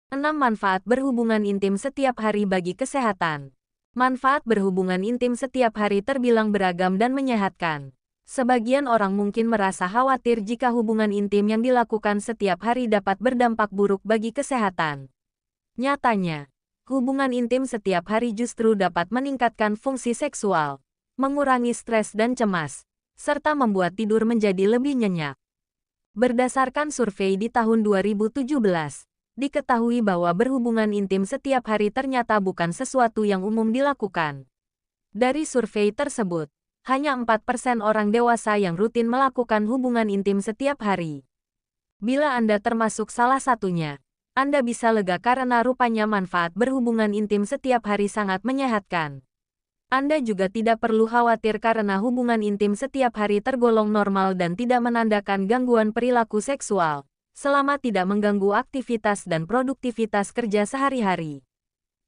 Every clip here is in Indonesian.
6 manfaat berhubungan intim setiap hari bagi kesehatan. Manfaat berhubungan intim setiap hari terbilang beragam dan menyehatkan. Sebagian orang mungkin merasa khawatir jika hubungan intim yang dilakukan setiap hari dapat berdampak buruk bagi kesehatan. Nyatanya, hubungan intim setiap hari justru dapat meningkatkan fungsi seksual, mengurangi stres dan cemas, serta membuat tidur menjadi lebih nyenyak. Berdasarkan survei di tahun 2017, diketahui bahwa berhubungan intim setiap hari ternyata bukan sesuatu yang umum dilakukan. Dari survei tersebut, hanya 4% orang dewasa yang rutin melakukan hubungan intim setiap hari. Bila Anda termasuk salah satunya, Anda bisa lega karena rupanya manfaat berhubungan intim setiap hari sangat menyehatkan. Anda juga tidak perlu khawatir karena hubungan intim setiap hari tergolong normal dan tidak menandakan gangguan perilaku seksual, selama tidak mengganggu aktivitas dan produktivitas kerja sehari-hari.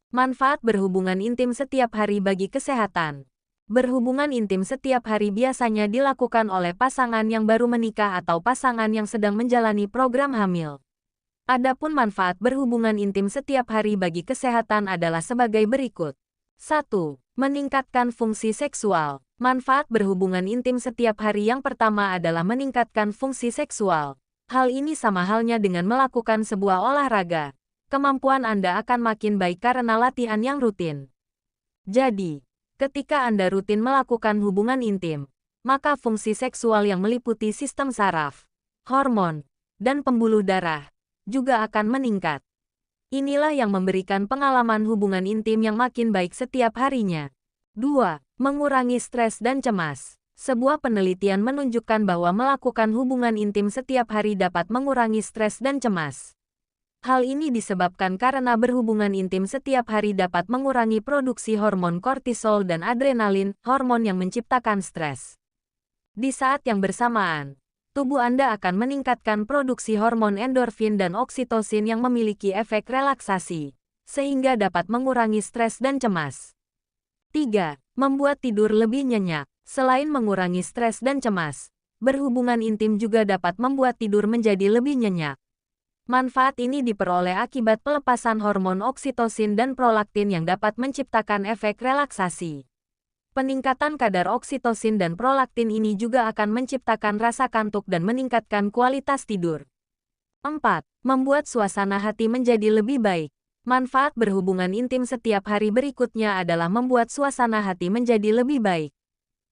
Manfaat berhubungan intim setiap hari bagi kesehatan. Berhubungan intim setiap hari biasanya dilakukan oleh pasangan yang baru menikah atau pasangan yang sedang menjalani program hamil. Adapun manfaat berhubungan intim setiap hari bagi kesehatan adalah sebagai berikut. 1. Meningkatkan fungsi seksual. Manfaat berhubungan intim setiap hari yang pertama adalah meningkatkan fungsi seksual. Hal ini sama halnya dengan melakukan sebuah olahraga. Kemampuan Anda akan makin baik karena latihan yang rutin. Jadi, ketika Anda rutin melakukan hubungan intim, maka fungsi seksual yang meliputi sistem saraf, hormon, dan pembuluh darah juga akan meningkat. Inilah yang memberikan pengalaman hubungan intim yang makin baik setiap harinya. 2. Mengurangi stres dan cemas. Sebuah penelitian menunjukkan bahwa melakukan hubungan intim setiap hari dapat mengurangi stres dan cemas. Hal ini disebabkan karena berhubungan intim setiap hari dapat mengurangi produksi hormon kortisol dan adrenalin, hormon yang menciptakan stres. Di saat yang bersamaan, tubuh Anda akan meningkatkan produksi hormon endorfin dan oksitosin yang memiliki efek relaksasi, sehingga dapat mengurangi stres dan cemas. 3. Membuat tidur lebih nyenyak. Selain mengurangi stres dan cemas, berhubungan intim juga dapat membuat tidur menjadi lebih nyenyak. Manfaat ini diperoleh akibat pelepasan hormon oksitosin dan prolaktin yang dapat menciptakan efek relaksasi. Peningkatan kadar oksitosin dan prolaktin ini juga akan menciptakan rasa kantuk dan meningkatkan kualitas tidur. 4. Membuat suasana hati menjadi lebih baik. Manfaat berhubungan intim setiap hari berikutnya adalah membuat suasana hati menjadi lebih baik.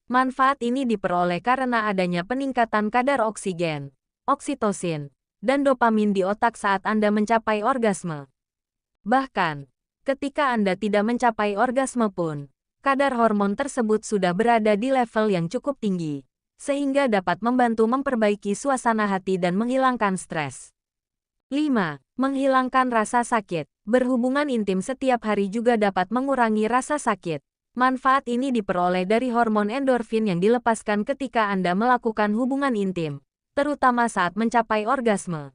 Manfaat ini diperoleh karena adanya peningkatan kadar oksigen, oksitosin, dan dopamin di otak saat Anda mencapai orgasme. Bahkan, ketika Anda tidak mencapai orgasme pun, kadar hormon tersebut sudah berada di level yang cukup tinggi, sehingga dapat membantu memperbaiki suasana hati dan menghilangkan stres. 5. Menghilangkan rasa sakit. Berhubungan intim setiap hari juga dapat mengurangi rasa sakit. Manfaat ini diperoleh dari hormon endorfin yang dilepaskan ketika Anda melakukan hubungan intim, terutama saat mencapai orgasme.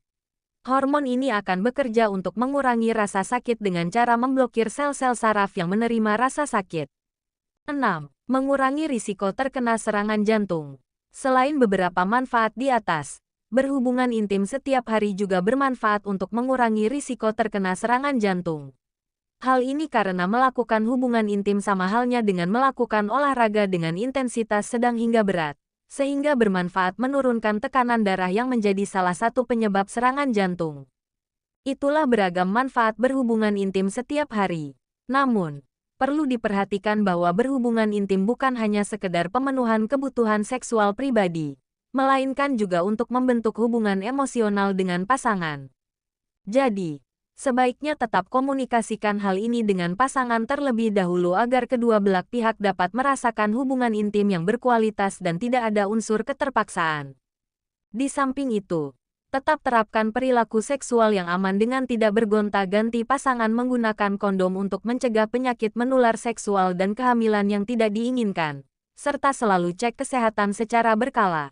Hormon ini akan bekerja untuk mengurangi rasa sakit dengan cara memblokir sel-sel saraf yang menerima rasa sakit. 6. Mengurangi risiko terkena serangan jantung. Selain beberapa manfaat di atas, berhubungan intim setiap hari juga bermanfaat untuk mengurangi risiko terkena serangan jantung. Hal ini karena melakukan hubungan intim sama halnya dengan melakukan olahraga dengan intensitas sedang hingga berat, sehingga bermanfaat menurunkan tekanan darah yang menjadi salah satu penyebab serangan jantung. Itulah beragam manfaat berhubungan intim setiap hari. Namun, perlu diperhatikan bahwa berhubungan intim bukan hanya sekedar pemenuhan kebutuhan seksual pribadi, melainkan juga untuk membentuk hubungan emosional dengan pasangan. Jadi, sebaiknya tetap komunikasikan hal ini dengan pasangan terlebih dahulu agar kedua belah pihak dapat merasakan hubungan intim yang berkualitas dan tidak ada unsur keterpaksaan. Di samping itu, tetap terapkan perilaku seksual yang aman dengan tidak bergonta-ganti pasangan menggunakan kondom untuk mencegah penyakit menular seksual dan kehamilan yang tidak diinginkan, serta selalu cek kesehatan secara berkala.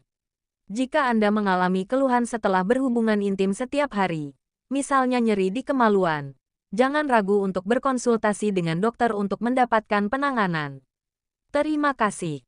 Jika Anda mengalami keluhan setelah berhubungan intim setiap hari, misalnya nyeri di kemaluan, jangan ragu untuk berkonsultasi dengan dokter untuk mendapatkan penanganan. Terima kasih.